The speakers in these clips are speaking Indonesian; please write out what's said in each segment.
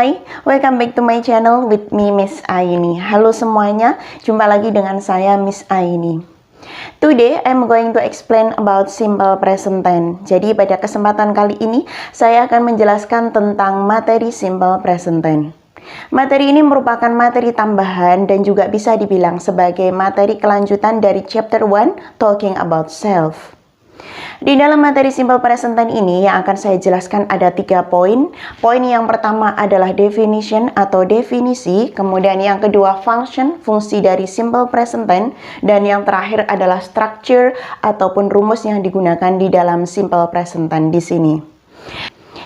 Hai, welcome back to my channel with me Miss Aini. Halo semuanya, jumpa lagi dengan saya Miss Aini. Today I'm going to explain about simple present tense. Jadi pada kesempatan kali ini saya akan menjelaskan tentang materi simple present tense. Materi ini merupakan materi tambahan dan juga bisa dibilang sebagai materi kelanjutan dari chapter 1 talking about self. Di dalam materi simple present tense ini yang akan saya jelaskan ada 3 poin. Poin yang pertama adalah definition atau definisi, kemudian yang kedua function, fungsi dari simple present tense, dan yang terakhir adalah structure ataupun rumus yang digunakan di dalam simple present tense di sini.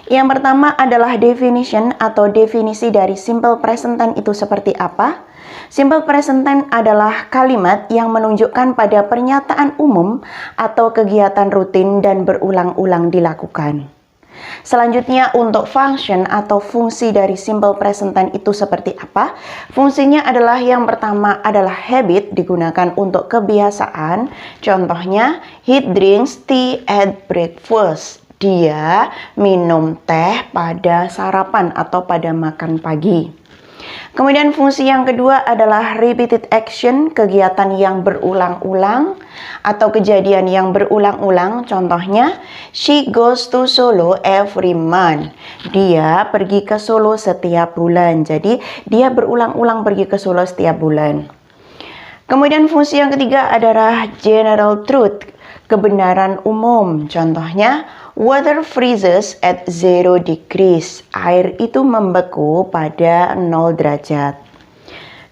Yang pertama adalah definition atau definisi dari simple present tense itu seperti apa? Simple present tense adalah kalimat yang menunjukkan pada pernyataan umum atau kegiatan rutin dan berulang-ulang dilakukan. Selanjutnya untuk function atau fungsi dari simple present tense itu seperti apa? Fungsinya adalah yang pertama adalah habit, digunakan untuk kebiasaan. Contohnya, he drinks tea at breakfast. Dia minum teh pada sarapan atau pada makan pagi. Kemudian fungsi yang kedua adalah repeated action, kegiatan yang berulang-ulang atau kejadian yang berulang-ulang. Contohnya, she goes to Solo every month. Dia pergi ke Solo setiap bulan. Jadi, dia berulang-ulang pergi ke Solo setiap bulan. Kemudian fungsi yang ketiga adalah general truth, kebenaran umum. Contohnya, water freezes at 0 degrees. Air itu membeku pada 0 derajat.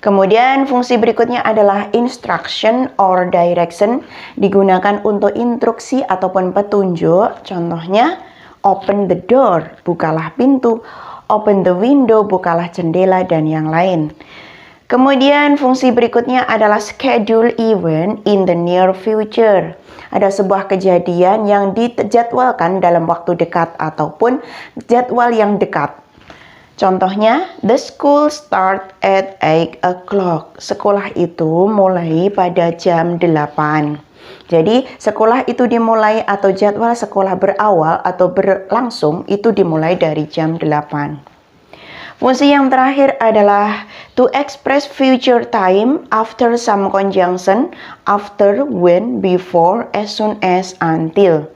Kemudian fungsi berikutnya adalah instruction or direction, digunakan untuk instruksi ataupun petunjuk. Contohnya, open the door, bukalah pintu. Open the window, bukalah jendela, dan yang lain. Kemudian fungsi berikutnya adalah schedule event in the near future. Ada sebuah kejadian yang dijadwalkan dalam waktu dekat ataupun jadwal yang dekat. Contohnya, the school start at 8 o'clock. Sekolah itu mulai pada jam 8. Jadi, sekolah itu dimulai atau jadwal sekolah berawal atau berlangsung itu dimulai dari jam 8. Fungsi yang terakhir adalah to express future time after some conjunction, after, when, before, as soon as, until.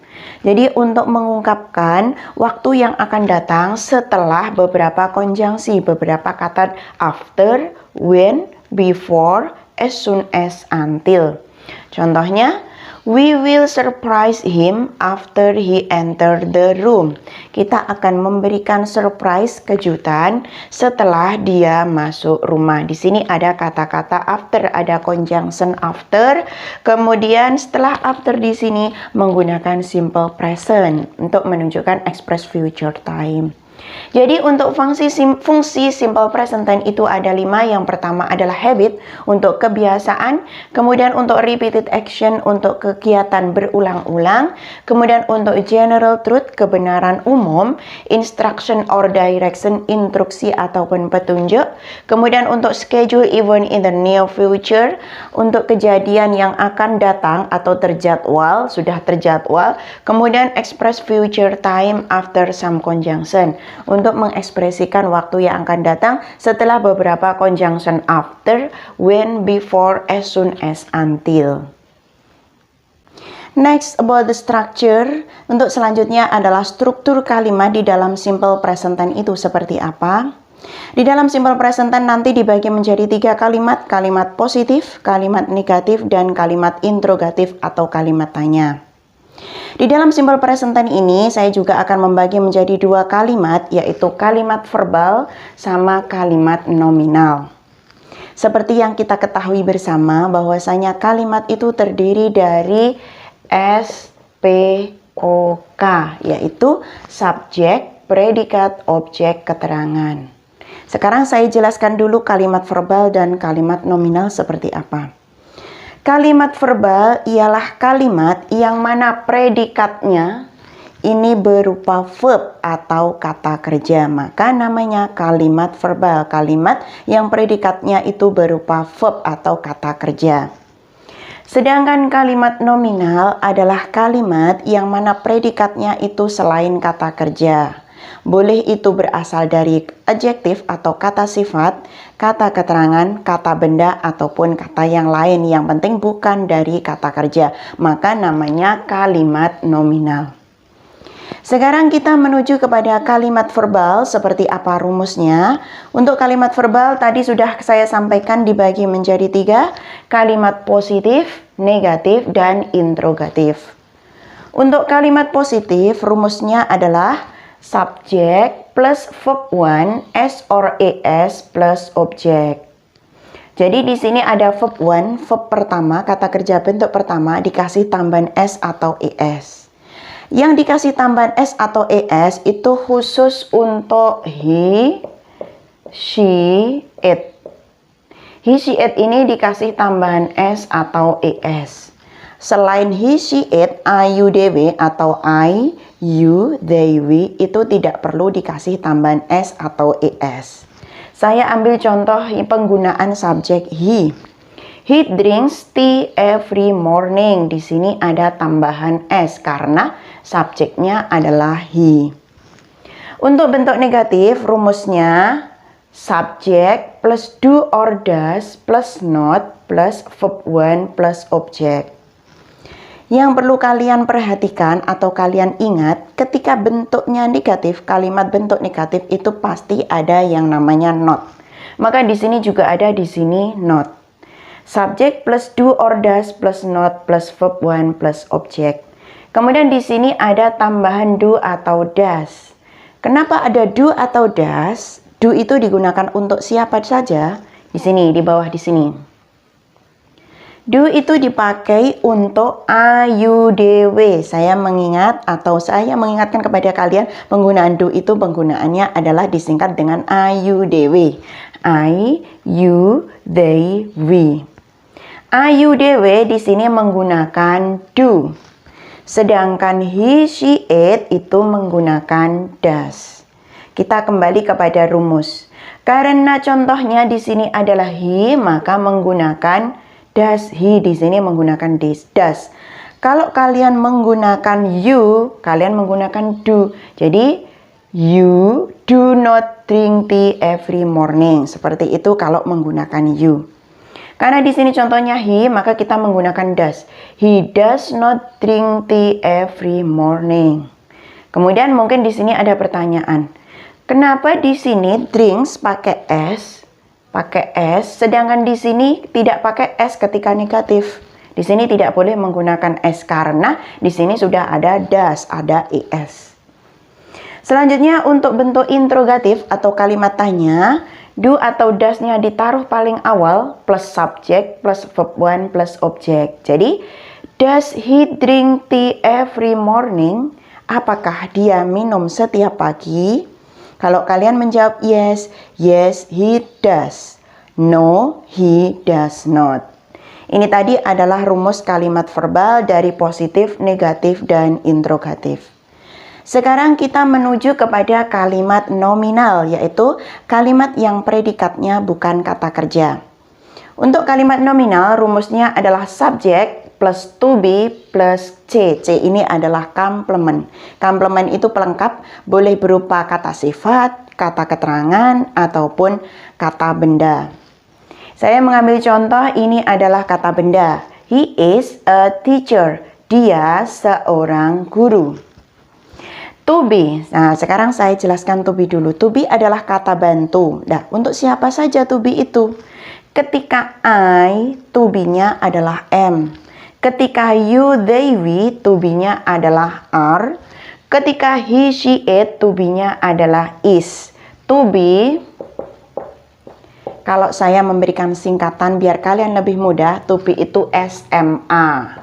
Jadi untuk mengungkapkan waktu yang akan datang setelah beberapa konjungsi, beberapa kata after, when, before, as soon as, until. Contohnya, we will surprise him after he enter the room. Kita akan memberikan surprise, kejutan setelah dia masuk rumah. Di sini ada kata-kata after, ada conjunction after. Kemudian setelah after di sini menggunakan simple present untuk menunjukkan express future time. Jadi untuk fungsi simple present tense itu ada 5. Yang pertama adalah habit, untuk kebiasaan. Kemudian untuk repeated action, untuk kegiatan berulang-ulang. Kemudian untuk general truth, kebenaran umum. Instruction or direction, instruksi ataupun petunjuk. Kemudian untuk schedule event in the near future, untuk kejadian yang akan datang atau terjadwal, sudah terjadwal. Kemudian express future time after some conjunction, untuk mengekspresikan waktu yang akan datang setelah beberapa conjunction after, when, before, as soon as, until. Next about the structure. Untuk selanjutnya adalah struktur kalimat di dalam simple present tense itu seperti apa. Di dalam simple present tense nanti dibagi menjadi 3 kalimat, kalimat positif, kalimat negatif, dan kalimat interrogatif atau kalimat tanya. Di dalam simple present tense ini saya juga akan membagi menjadi 2 kalimat, yaitu kalimat verbal sama kalimat nominal. Seperti yang kita ketahui bersama bahwasanya kalimat itu terdiri dari SPOK, yaitu subjek, predikat, objek, keterangan. Sekarang saya jelaskan dulu kalimat verbal dan kalimat nominal seperti apa. Kalimat verbal ialah kalimat yang mana predikatnya ini berupa verb atau kata kerja. Maka namanya kalimat verbal, kalimat yang predikatnya itu berupa verb atau kata kerja. Sedangkan kalimat nominal adalah kalimat yang mana predikatnya itu selain kata kerja. Boleh itu berasal dari adjektif atau kata sifat, kata keterangan, kata benda, ataupun kata yang lain. Yang penting bukan dari kata kerja. Maka namanya kalimat nominal. Sekarang kita menuju kepada kalimat verbal. Seperti apa rumusnya? Untuk kalimat verbal tadi sudah saya sampaikan dibagi menjadi 3. Kalimat positif, negatif, dan interrogatif. Untuk kalimat positif rumusnya adalah subject plus verb 1 s or es plus object. Jadi di sini ada verb 1, verb pertama, kata kerja bentuk pertama dikasih tambahan s atau es. Yang dikasih tambahan s atau es itu khusus untuk he, she, it. He, she, it ini dikasih tambahan s atau es. Selain he, she, it, I, you, they, we atau I, you, they, we itu tidak perlu dikasih tambahan s atau es. Saya ambil contoh penggunaan subjek he. He drinks tea every morning. Di sini ada tambahan s karena subjeknya adalah he. Untuk bentuk negatif rumusnya subject plus do or does plus not plus verb 1 plus object. Yang perlu kalian perhatikan atau kalian ingat, ketika bentuknya negatif, kalimat bentuk negatif itu pasti ada yang namanya not. Maka di sini juga ada di sini not. Subject plus do or does plus not plus verb 1 plus object. Kemudian di sini ada tambahan do atau does. Kenapa ada do atau does? Do itu digunakan untuk siapa saja? Di sini, di bawah di sini. Do itu dipakai untuk a, you, they, we. Saya mengingatkan kepada kalian penggunaan do itu penggunaannya adalah disingkat dengan a, you, they, we. I, you, they, we. A, you, they, we di sini menggunakan do. Sedangkan he, she, it itu menggunakan does. Kita kembali kepada rumus. Karena contohnya di sini adalah he, maka menggunakan does. He di sini menggunakan does. Kalau kalian menggunakan you, kalian menggunakan do. Jadi you do not drink tea every morning. Seperti itu kalau menggunakan you. Karena di sini contohnya he, maka kita menggunakan does. He does not drink tea every morning. Kemudian mungkin di sini ada pertanyaan. Kenapa di sini drinks pakai s? Pakai s, sedangkan di sini tidak pakai s ketika negatif. Di sini tidak boleh menggunakan s karena di sini sudah ada does, ada es. Selanjutnya untuk bentuk interrogatif atau kalimat tanya, do atau does-nya ditaruh paling awal plus subject plus verb 1 plus object. Jadi, does he drink tea every morning? Apakah dia minum setiap pagi? Kalau kalian menjawab yes, yes he does. No, he does not. Ini tadi adalah rumus kalimat verbal dari positif, negatif, dan interrogatif. Sekarang kita menuju kepada kalimat nominal, yaitu kalimat yang predikatnya bukan kata kerja. Untuk kalimat nominal, rumusnya adalah subject plus to be plus c. C ini adalah komplement. Komplement itu pelengkap, boleh berupa kata sifat, kata keterangan, ataupun kata benda. Saya mengambil contoh, ini adalah kata benda. He is a teacher. Dia seorang guru. To be. Nah, sekarang saya jelaskan to be dulu. To be adalah kata bantu. Nah, untuk siapa saja to be itu? Ketika I, to be-nya adalah am. Ketika you, they, we, to be-nya adalah are. Ketika he, she, it, to be-nya adalah is. To be, kalau saya memberikan singkatan biar kalian lebih mudah, to be itu SMA.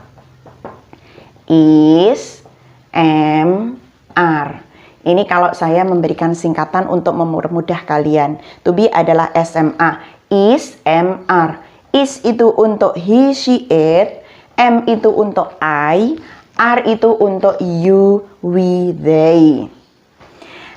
Is, am, are. Ini kalau saya memberikan singkatan untuk mempermudah kalian. To be adalah SMA. Is, am, are. Is itu untuk he, she, it. M itu untuk I. R itu untuk you, we, they.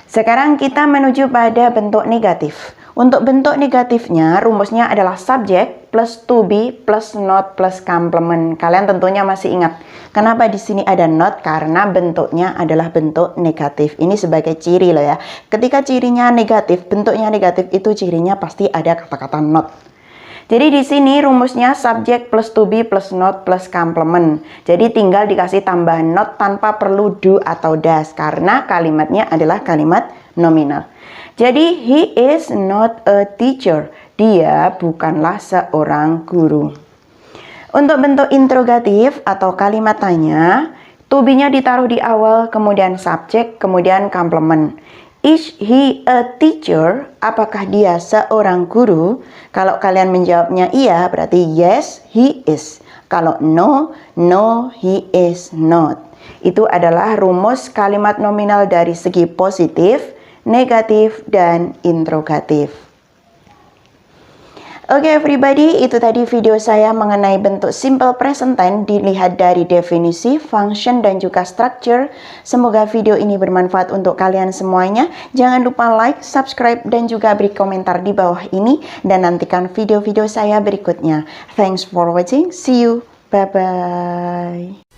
Sekarang kita menuju pada bentuk negatif. Untuk bentuk negatifnya, rumusnya adalah subject plus to be plus not plus complement. Kalian tentunya masih ingat, kenapa di sini ada not? Karena bentuknya adalah bentuk negatif. Ini sebagai ciri loh ya. Ketika cirinya negatif, bentuknya negatif itu cirinya pasti ada kata-kata not. Jadi di sini rumusnya subject plus to be plus not plus complement. Jadi tinggal dikasih tambahan not tanpa perlu do atau does karena kalimatnya adalah kalimat nominal. Jadi he is not a teacher. Dia bukanlah seorang guru. Untuk bentuk interrogatif atau kalimat tanya, to be-nya ditaruh di awal, kemudian subject, kemudian complement. Is he a teacher? Apakah dia seorang guru? Kalau kalian menjawabnya iya, berarti yes, he is. Kalau no, no, he is not. Itu adalah rumus kalimat nominal dari segi positif, negatif, dan interrogatif. Oke everybody, itu tadi video saya mengenai bentuk simple present tense dilihat dari definisi, function, dan juga structure. Semoga video ini bermanfaat untuk kalian semuanya. Jangan lupa like, subscribe, dan juga beri komentar di bawah ini. Dan nantikan video-video saya berikutnya. Thanks for watching. See you. Bye-bye.